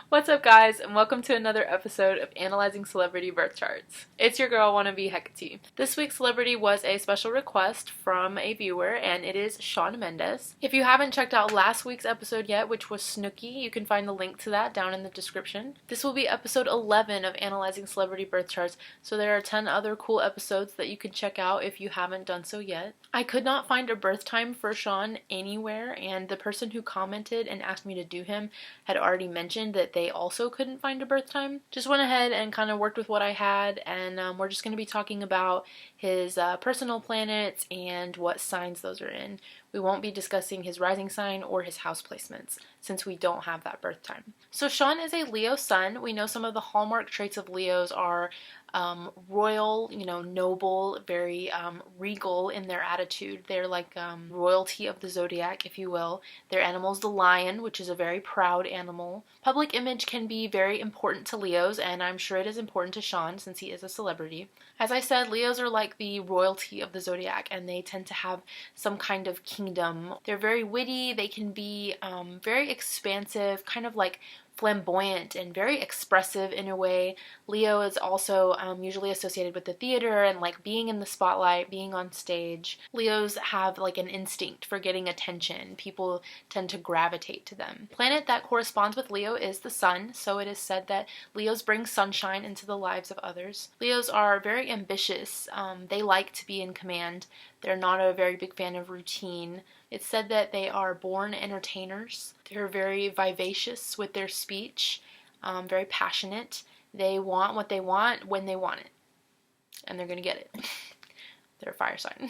What's up, guys, and welcome to another episode of Analyzing Celebrity Birth Charts. It's your girl, wannabe Hecate. This week's celebrity was a special request from a viewer, and it is Shawn Mendes. If you haven't checked out last week's episode yet, which was Snooki, you can find the link to that down in the description. This will be episode 11 of Analyzing Celebrity Birth Charts, so there are 10 other cool episodes that you can check out if you haven't done so yet. I could not find a birth time for Shawn anywhere, and the person who commented and asked me to do him had already mentioned that they also couldn't find a birth time. Just went ahead and kind of worked with what I had, and we're just going to be talking about his personal planets and what signs those are in. We won't be discussing his rising sign or his house placements since we don't have that birth time. So Shawn is a Leo sun. We know some of the hallmark traits of Leos are royal, noble, very regal in their attitude. They're like royalty of the zodiac, if you will. Their animal's the lion, which is a very proud animal. Public image can be very important to Leos, and I'm sure it is important to Shawn since he is a celebrity. As I said, Leos are like the royalty of the zodiac, and they tend to have some kind of kingdom. They're very witty. They can be very expansive, kind of like flamboyant and very expressive in a way. Leo is also usually associated with the theater and like being in the spotlight, being on stage. Leos have like an instinct for getting attention. People tend to gravitate to them. The planet that corresponds with Leo is the sun, so it is said that Leos bring sunshine into the lives of others. Leos are very ambitious. They like to be in command. They're not a very big fan of routine. It's said that they are born entertainers. They're very vivacious with their speech, very passionate. They want what they want when they want it, and they're going to get it. They're a fire sign.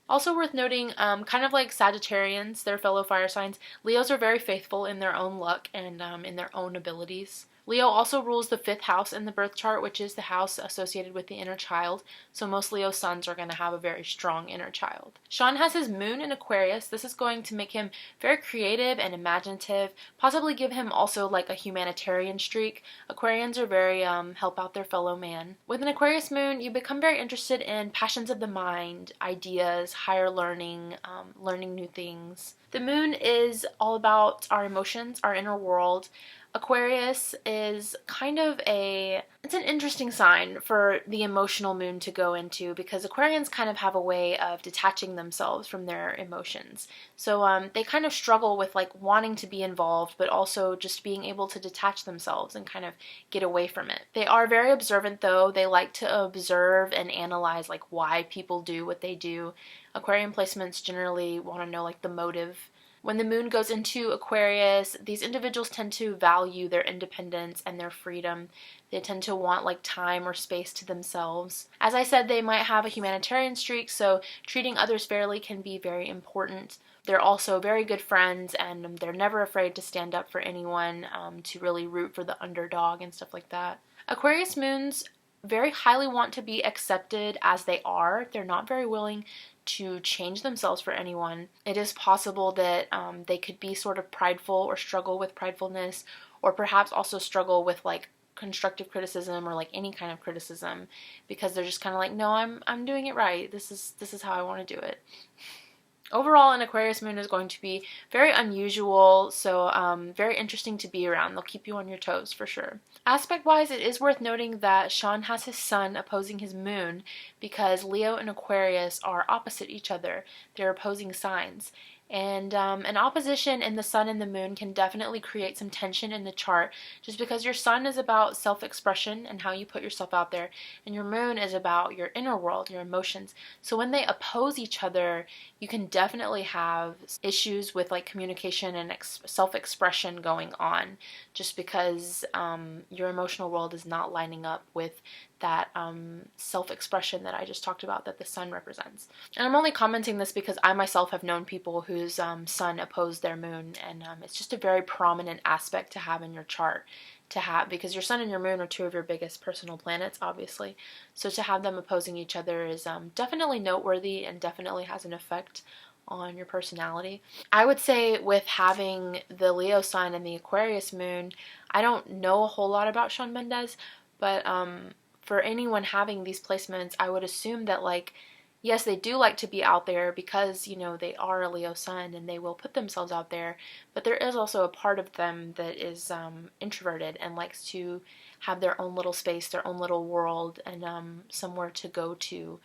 Also worth noting, kind of like Sagittarians, their fellow fire signs, Leos are very faithful in their own luck and in their own abilities. Leo also rules the 5th house in the birth chart, which is the house associated with the inner child, so most Leo suns are going to have a very strong inner child. Shawn has his moon in Aquarius. This is going to make him very creative and imaginative, possibly give him also like a humanitarian streak. Aquarians are very help out their fellow man. With an Aquarius moon, you become very interested in passions of the mind, ideas, higher learning, learning new things. The moon is all about our emotions, our inner world. Aquarius is kind of it's an interesting sign for the emotional moon to go into because Aquarians kind of have a way of detaching themselves from their emotions. So they kind of struggle with like wanting to be involved, but also just being able to detach themselves and kind of get away from it. They are very observant though. They like to observe and analyze like why people do what they do. Aquarian placements generally want to know like the motive. When the moon goes into Aquarius, these individuals tend to value their independence and their freedom. They tend to want like time or space to themselves. As I said, they might have a humanitarian streak, so treating others fairly can be very important. They're also very good friends, and they're never afraid to stand up for anyone, to really root for the underdog and stuff like that. Aquarius moons very highly want to be accepted as they are. They're not very willing to change themselves for anyone. It is possible that they could be sort of prideful or struggle with pridefulness, or perhaps also struggle with like constructive criticism or like any kind of criticism because they're just kind of like, no, I'm doing it right. This is how I want to do it. Overall, an Aquarius moon is going to be very unusual, so very interesting to be around. They'll keep you on your toes for sure. Aspect-wise, it is worth noting that Shawn has his sun opposing his moon because Leo and Aquarius are opposite each other. They're opposing signs. And an opposition in the sun and the moon can definitely create some tension in the chart just because your sun is about self-expression and how you put yourself out there, and your moon is about your inner world, your emotions. So when they oppose each other, you can definitely have issues with like communication and self-expression going on just because your emotional world is not lining up with that self-expression that I just talked about that the sun represents. And I'm only commenting this because I myself have known people whose sun opposed their moon, and it's just a very prominent aspect to have in your chart to have, because your sun and your moon are two of your biggest personal planets, obviously. So to have them opposing each other is definitely noteworthy and definitely has an effect on your personality. I would say with having the Leo sun and the Aquarius moon, I don't know a whole lot about Shawn Mendes, but for anyone having these placements, I would assume that like Yes, they do like to be out there because, they are a Leo sun and they will put themselves out there, but there is also a part of them that is introverted and likes to have their own little space, their own little world, and somewhere to go to,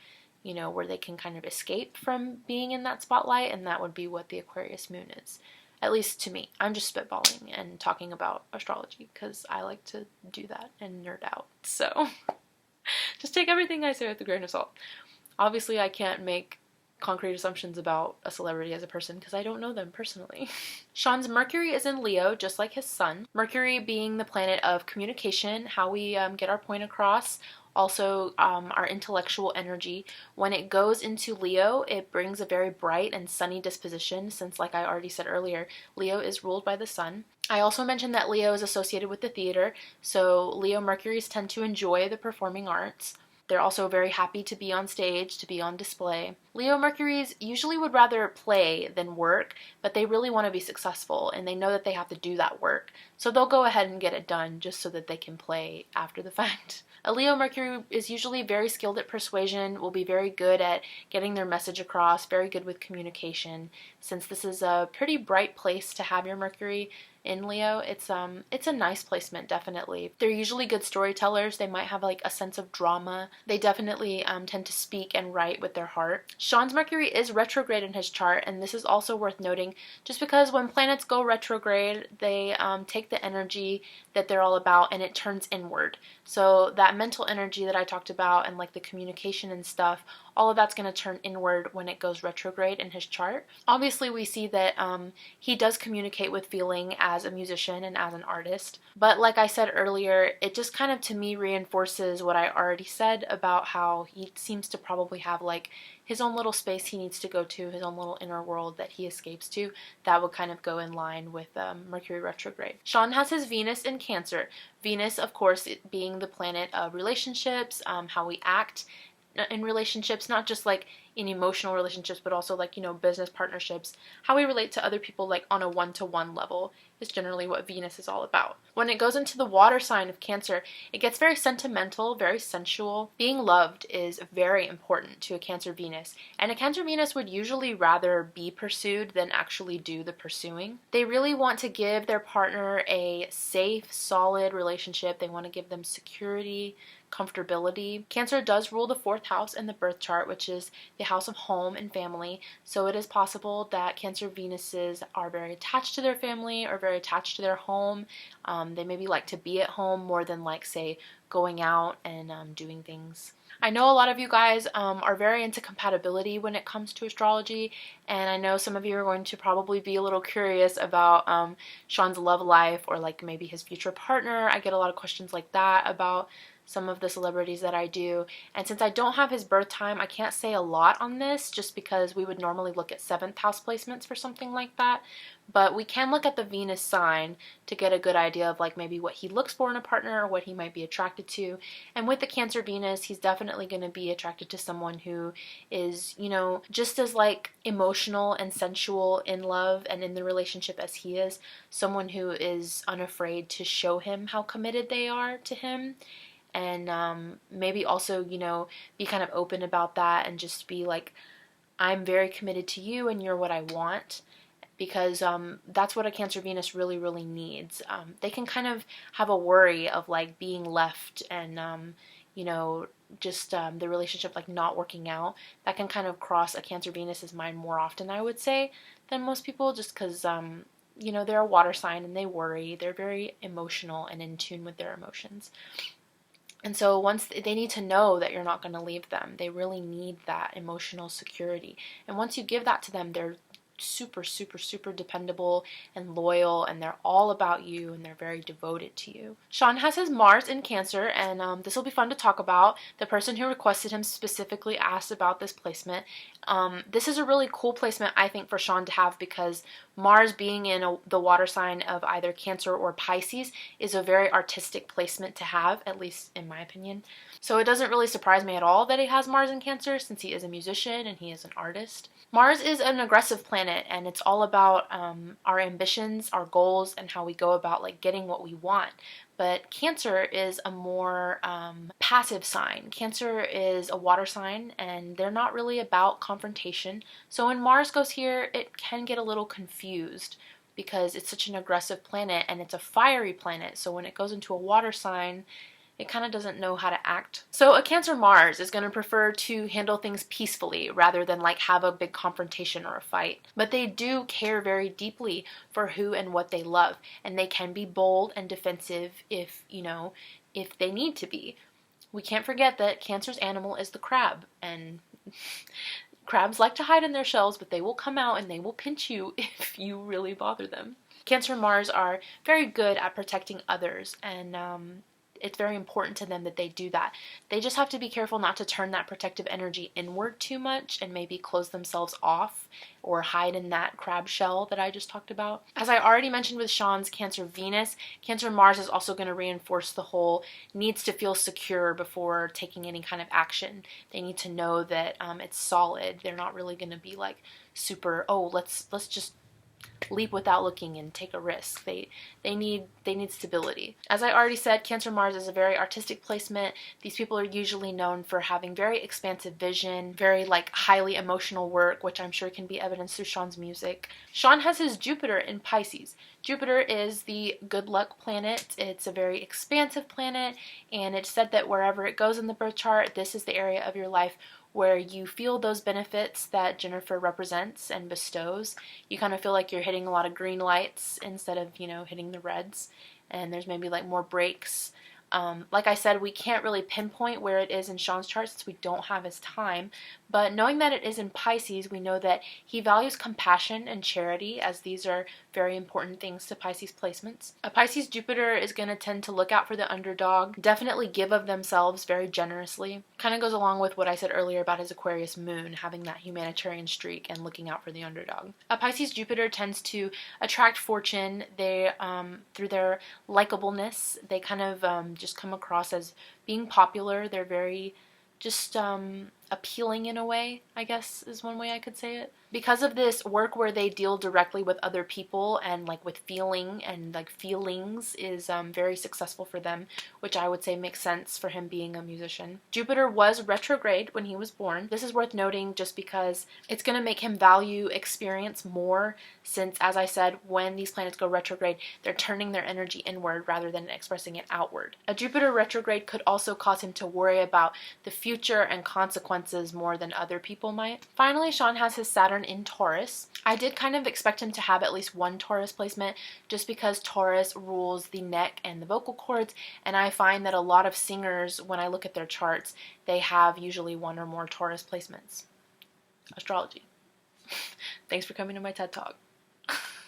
where they can kind of escape from being in that spotlight, and that would be what the Aquarius moon is. At least to me. I'm just spitballing and talking about astrology because I like to do that and nerd out. So just take everything I say with a grain of salt. Obviously, I can't make concrete assumptions about a celebrity as a person because I don't know them personally. Shawn's Mercury is in Leo, just like his sun. Mercury being the planet of communication, how we get our point across, also our intellectual energy. When it goes into Leo, it brings a very bright and sunny disposition since, like I already said earlier, Leo is ruled by the sun. I also mentioned that Leo is associated with the theater, so Leo Mercuries tend to enjoy the performing arts. They're also very happy to be on stage, to be on display. Leo Mercuries usually would rather play than work, but they really want to be successful and they know that they have to do that work. So they'll go ahead and get it done just so that they can play after the fact. A Leo Mercury is usually very skilled at persuasion, will be very good at getting their message across, very good with communication. Since this is a pretty bright place to have your Mercury in Leo, it's a nice placement, definitely. They're usually good storytellers. They might have like a sense of drama. They definitely tend to speak and write with their heart. Shawn's Mercury is retrograde in his chart, and this is also worth noting just because when planets go retrograde, they take the energy that they're all about and it turns inward. So that mental energy that I talked about and like the communication and stuff, all of that's going to turn inward when it goes retrograde in his chart. Obviously, we see that he does communicate with feeling as a musician and as an artist. But like I said earlier, it just kind of to me reinforces what I already said about how he seems to probably have like his own little space he needs to go to, his own little inner world that he escapes to. That would kind of go in line with Mercury retrograde. Shawn has his Venus in Cancer. Venus, of course, being the planet of relationships, how we act in relationships, not just like in emotional relationships, but also like, business partnerships. How we relate to other people like on a one-to-one level is generally what Venus is all about. When it goes into the water sign of Cancer, it gets very sentimental, very sensual. Being loved is very important to a Cancer Venus, and a Cancer Venus would usually rather be pursued than actually do the pursuing. They really want to give their partner a safe, solid relationship. They want to give them security, comfortability. Cancer does rule the 4th house in the birth chart, which is the house of home and family. So it is possible that Cancer Venuses are very attached to their family or very attached to their home. They maybe like to be at home more than like, say, going out and doing things. I know a lot of you guys are very into compatibility when it comes to astrology, and I know some of you are going to probably be a little curious about Shawn's love life or like maybe his future partner. I get a lot of questions like that about some of the celebrities that I do, and since I don't have his birth time, I can't say a lot on this just because we would normally look at 7th house placements for something like that, but we can look at the Venus sign to get a good idea of like maybe what he looks for in a partner or what he might be attracted to. And with the Cancer Venus, he's definitely going to be attracted to someone who is, just as like emotional and sensual in love and in the relationship as he is, someone who is unafraid to show him how committed they are to him. And maybe also, be kind of open about that and just be like, I'm very committed to you and you're what I want, because that's what a Cancer Venus really, really needs. They can kind of have a worry of like being left and, just the relationship like not working out. That can kind of cross a Cancer Venus's mind more often, I would say, than most people, just because, they're a water sign and they worry. They're very emotional and in tune with their emotions. And so once they need to know that you're not going to leave them, they really need that emotional security. And once you give that to them, they're super, super, super dependable and loyal, and they're all about you, and they're very devoted to you. Shawn has his Mars in Cancer, and this will be fun to talk about. The person who requested him specifically asked about this placement. This is a really cool placement, I think, for Shawn to have, because Mars being in the water sign of either Cancer or Pisces is a very artistic placement to have, at least in my opinion. So it doesn't really surprise me at all that he has Mars in Cancer, since he is a musician and he is an artist. Mars is an aggressive planet planet, and it's all about our ambitions, our goals, and how we go about like getting what we want. But Cancer is a more passive sign. Cancer is a water sign, and they're not really about confrontation. So when Mars goes here, it can get a little confused because it's such an aggressive planet and it's a fiery planet. So when it goes into a water sign, it kind of doesn't know how to act. So a Cancer Mars is going to prefer to handle things peacefully rather than like have a big confrontation or a fight. But they do care very deeply for who and what they love, and they can be bold and defensive if, you know, if they need to be. We can't forget that Cancer's animal is the crab, and crabs like to hide in their shells, but they will come out and they will pinch you if you really bother them. Cancer Mars are very good at protecting others, and it's very important to them that they do that. They just have to be careful not to turn that protective energy inward too much and maybe close themselves off or hide in that crab shell that I just talked about. As I already mentioned with Shawn's Cancer Venus, Cancer Mars is also going to reinforce the whole needs to feel secure before taking any kind of action. They need to know that it's solid. They're not really going to be like super, oh, let's just leap without looking and take a risk. They need stability. As I already said, Cancer Mars is a very artistic placement. These people are usually known for having very expansive vision, very like highly emotional work, which I'm sure can be evidenced through Shawn's music. Shawn has his Jupiter in Pisces. Jupiter is the good luck planet. It's a very expansive planet, and it's said that wherever it goes in the birth chart, this is the area of your life where you feel those benefits that Jennifer represents and bestows. You kind of feel like you're hitting a lot of green lights instead of, you know, hitting the reds. And there's maybe like more breaks. Like I said, we can't really pinpoint where it is in Shawn's chart since we don't have his time. But knowing that it is in Pisces, we know that he values compassion and charity, as these are very important things to Pisces placements. A Pisces Jupiter is going to tend to look out for the underdog, definitely give of themselves very generously. Kind of goes along with what I said earlier about his Aquarius moon, having that humanitarian streak and looking out for the underdog. A Pisces Jupiter tends to attract fortune. They, through their likableness, they kind of just come across as being popular. They're very just appealing in a way, I guess is one way I could say it. Because of this work where they deal directly with other people and like with feeling and like feelings is very successful for them, which I would say makes sense for him being a musician. Jupiter was retrograde when he was born. This is worth noting just because it's going to make him value experience more, since, as I said, when these planets go retrograde, they're turning their energy inward rather than expressing it outward. A Jupiter retrograde could also cause him to worry about the future and consequences more than other people might. Finally, Shawn has his Saturn in Taurus. I did kind of expect him to have at least one Taurus placement just because Taurus rules the neck and the vocal cords, and I find that a lot of singers, when I look at their charts, they have usually one or more Taurus placements. Astrology. Thanks for coming to my TED Talk.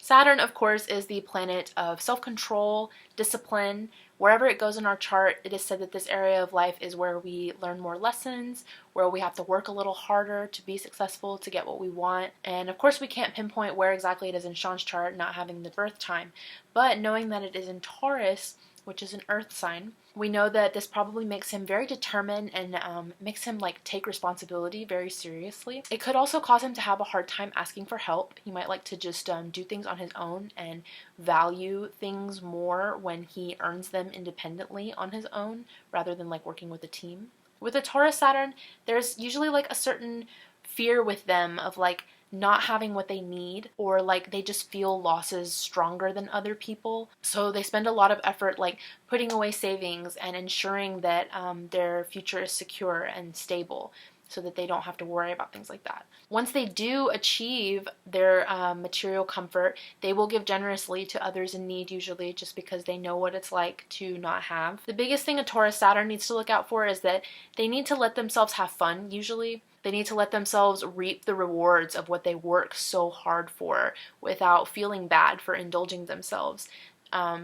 Saturn, of course, is the planet of self-control, discipline. Wherever it goes in our chart, it is said that this area of life is where we learn more lessons, where we have to work a little harder to be successful, to get what we want. And of course, we can't pinpoint where exactly it is in Shawn's chart, not having the birth time. But knowing that it is in Taurus, which is an earth sign, we know that this probably makes him very determined and makes him like take responsibility very seriously. It could also cause him to have a hard time asking for help. He might like to just do things on his own and value things more when he earns them independently on his own rather than like working with a team. With a Taurus Saturn, there's usually like a certain fear with them of like not having what they need, or like they just feel losses stronger than other people. So they spend a lot of effort like putting away savings and ensuring that their future is secure and stable so that they don't have to worry about things like that. Once they do achieve their material comfort, they will give generously to others in need, usually just because they know what it's like to not have. The biggest thing a Taurus Saturn needs to look out for is that they need to let themselves have fun, usually. They need to let themselves reap the rewards of what they work so hard for without feeling bad for indulging themselves.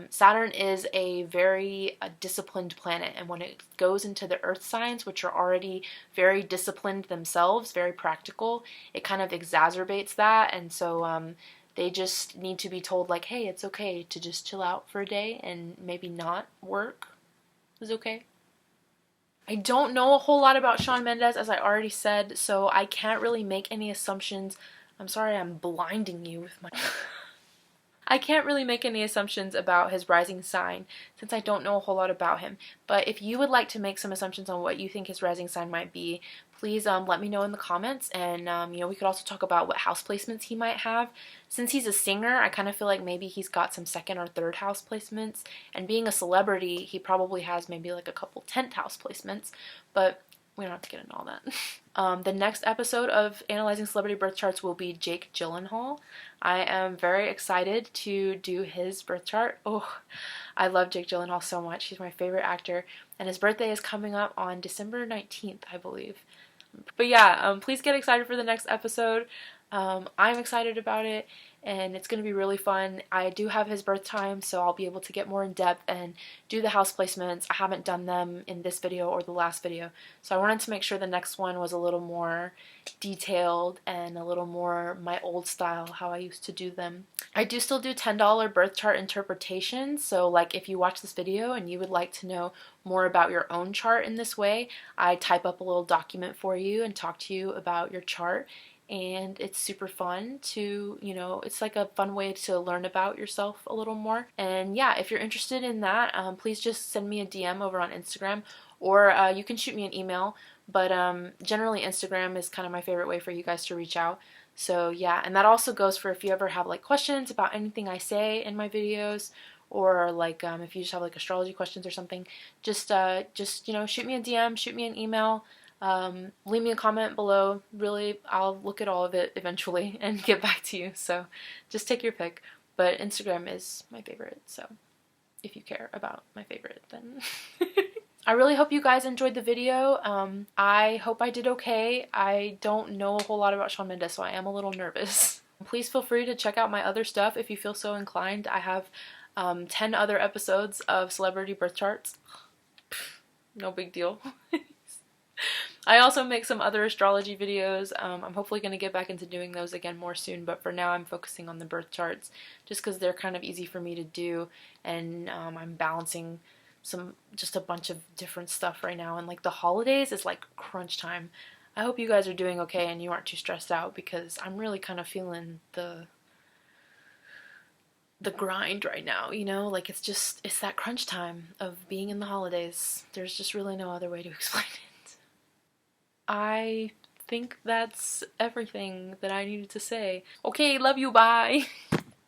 Saturn is a very disciplined planet, and when it goes into the earth signs, which are already very disciplined themselves, very practical, it kind of exacerbates that. And so they just need to be told like, hey, it's okay to just chill out for a day and maybe not work is okay. I don't know a whole lot about Shawn Mendes, as I already said, so I can't really make any assumptions I'm sorry I'm blinding you with my... I can't really make any assumptions about his rising sign since I don't know a whole lot about him. But if you would like to make some assumptions on what you think his rising sign might be, please let me know in the comments. And you know, we could also talk about what house placements he might have. Since he's a singer, I kind of feel like maybe he's got some second or third house placements. And being a celebrity, he probably has maybe like a couple 10th house placements. But we don't have to get into all that. The next episode of Analyzing Celebrity Birth Charts will be Jake Gyllenhaal. I am very excited to do his birth chart. Oh, I love Jake Gyllenhaal so much. He's my favorite actor. And his birthday is coming up on December 19th, I believe. But yeah, please get excited for the next episode. I'm excited about it, and it's going to be really fun. I do have his birth time, so I'll be able to get more in depth and do the house placements. I haven't done them in this video or the last video, so I wanted to make sure the next one was a little more detailed and a little more my old style, how I used to do them. I do still do $10 birth chart interpretations, so like if you watch this video and you would like to know more about your own chart in this way, I type up a little document for you and talk to you about your chart. And it's super fun to, you know, it's like a fun way to learn about yourself a little more. And yeah, if you're interested in that, please just send me a DM over on Instagram, or you can shoot me an email. But generally Instagram is kind of my favorite way for you guys to reach out. So yeah, and that also goes for if you ever have like questions about anything I say in my videos, or like if you just have like astrology questions or something, just you know, shoot me a DM, shoot me an email. Leave me a comment below. Really, I'll look at all of it eventually and get back to you. So just take your pick. But Instagram is my favorite. So if you care about my favorite, then I really hope you guys enjoyed the video. I hope I did okay. I don't know a whole lot about Shawn Mendes, so I am a little nervous. Please feel free to check out my other stuff if you feel so inclined. I have 10 other episodes of celebrity birth charts. No big deal. I also make some other astrology videos. I'm hopefully going to get back into doing those again more soon, but for now I'm focusing on the birth charts just because they're kind of easy for me to do, and I'm balancing just a bunch of different stuff right now, and like the holidays is like crunch time. I hope you guys are doing okay and you aren't too stressed out, because I'm really kind of feeling the grind right now, you know, like it's that crunch time of being in the holidays. There's just really no other way to explain it. I think that's everything that I needed to say. Okay, love you, bye!